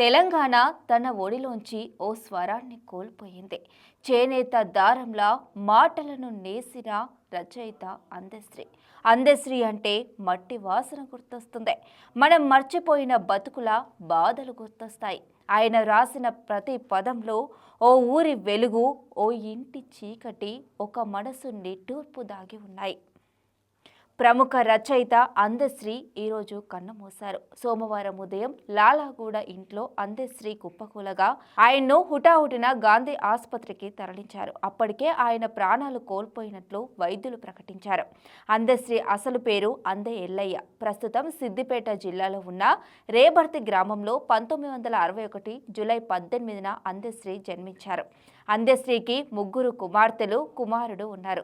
తెలంగాణ తన ఒడిలోంచి ఓ స్వరాన్ని కోల్పోయింది. చేనేత దారంలా మాటలను నేసిన రచయిత అందశ్రీ. అందశ్రీ అంటే మట్టి వాసన గుర్తొస్తుంది. మనం మర్చిపోయిన బతుకుల బాధలు గుర్తొస్తాయి. ఆయన రాసిన ప్రతి పదంలో ఓ ఊరి వెలుగు, ఓ ఇంటి చీకటి, ఒక మనసు నిట్టూర్పు దాగి ఉన్నాయి. ప్రముఖ రచయిత అందశ్రీ ఈరోజు కన్నుమూశారు. సోమవారం ఉదయం లాలాగూడ ఇంట్లో అందశ్రీ కుప్పకూలగా ఆయన్ను హుటాహుటిన గాంధీ ఆసుపత్రికి తరలించారు. అప్పటికే ఆయన ప్రాణాలు కోల్పోయినట్లు వైద్యులు ప్రకటించారు. అందశ్రీ అసలు పేరు అందే ఎల్లయ్య. ప్రస్తుతం సిద్దిపేట జిల్లాలో ఉన్న రేబర్తి గ్రామంలో 1961 జూలై 18న అందశ్రీ జన్మించారు. అందశ్రీకి ముగ్గురు కుమార్తెలు, కుమారుడు ఉన్నారు.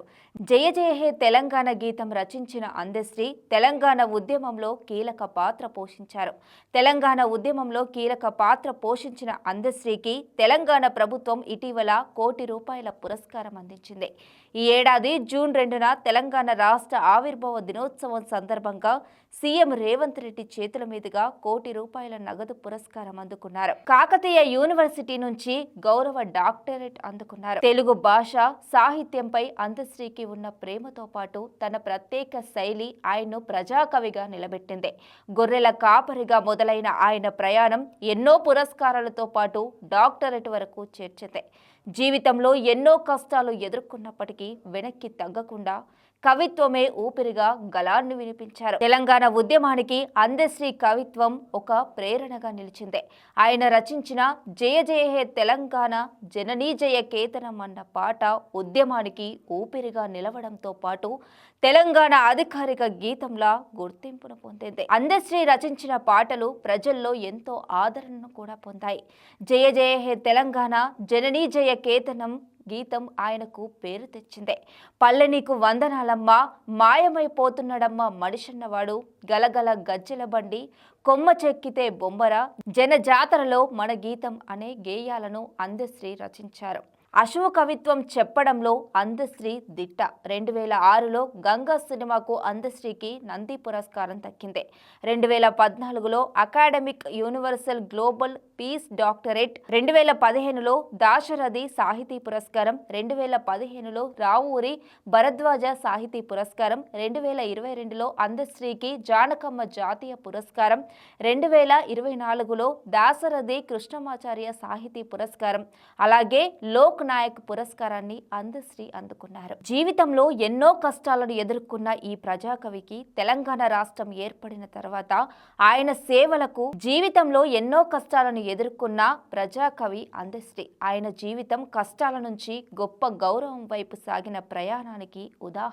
జయ జయ హే తెలంగాణ గీతం రచించిన అందశ్రీ తెలంగాణ ఉద్యమంలో కీలక పాత్ర పోషించారు. తెలంగాణ ఉద్యమంలో కీలక పాత్ర పోషించిన అందశ్రీకి తెలంగాణ ప్రభుత్వం ఇటీవల ₹1,00,00,000 పురస్కారం అందించింది. ఈ ఏడాది జూన్ 2న తెలంగాణ రాష్ట్ర ఆవిర్భావ దినోత్సవం సందర్భంగా సీఎం రేవంత్ రెడ్డి చేతుల మీదుగా ₹1,00,00,000 నగదు పురస్కారం అందుకున్నారు. కాకతీయ యూనివర్సిటీ నుంచి గౌరవ డాక్టరేట్ అందుకున్నారు. తెలుగు భాష, సాహిత్యంపై అందశ్రీకి ఉన్న ప్రేమతో పాటు తన ప్రత్యేక శైలి ఆయన్ను ప్రజాకవిగా నిలబెట్టింది. గొర్రెల కాపరిగా మొదలైన ఆయన ప్రయాణం ఎన్నో పురస్కారాలతో పాటు డాక్టరేట్ వరకు చేర్చింది. జీవితంలో ఎన్నో కష్టాలు ఎదుర్కొన్నప్పటికీ వెనక్కి తగ్గకుండా కవిత్వమే ఊపిరిగా గళాన్ని వినిపించారు. తెలంగాణ ఉద్యమానికి అందశ్రీ కవిత్వం ఒక ప్రేరణగా నిలిచింది. ఆయన రచించిన జయ జయ హే తెలంగాణ జననీ జయ కేతనం అన్న పాట ఉద్యమానికి ఊపిరిగా నిలవడంతో పాటు తెలంగాణ అధికారిక గీతంలా గుర్తింపును పొందింది. అందశ్రీ రచించిన పాటలు ప్రజల్లో ఎంతో ఆదరణను కూడా పొందాయి. జయ జయ హే తెలంగాణ జననీ జయ కేతనం గీతం ఆయనకు పేరు తెచ్చిందే. పల్లె నీకు వందనాలమ్మ, మాయమైపోతున్నాడమ్మ మనిషన్నవాడు, గలగల గజ్జెల బండి, కొమ్మ చెక్కితే బొమ్మర, జనజాతరలో మన గీతం అనే గేయాలను అందశ్రీ రచించారు. అశువు కవిత్వం చెప్పడంలో అందశ్రీ దిట్ట. 2006లో గంగా సినిమాకు అందశ్రీకి నంది పురస్కారం దక్కింది. 2014లో academic universal global peace doctorate, 2015లో దాశరథి సాహితీ పురస్కారం, 2015లో రావూరి భరద్వాజ సాహితీ పురస్కారం, 2022లో అందశ్రీకి జానకమ్మ జాతీయ పురస్కారం, 2024లో దాశరథి కృష్ణమాచార్య సాహితీ పురస్కారం, అలాగే లోక్ నాయక్ పురస్కారాన్ని అందశ్రీ అందుకున్నారు. జీవితంలో ఎన్నో కష్టాలను ఎదుర్కొన్న ఈ ప్రజాకవికి తెలంగాణ రాష్ట్రం ఏర్పడిన తర్వాత ఆయన సేవలకు జీవితంలో ఎన్నో కష్టాలను ఎదుర్కొన్న ప్రజాకవి అందశ్రీ. ఆయన జీవితం కష్టాల నుంచి గొప్ప గౌరవం వైపు సాగిన ప్రయాణానికి ఉదాహరణ.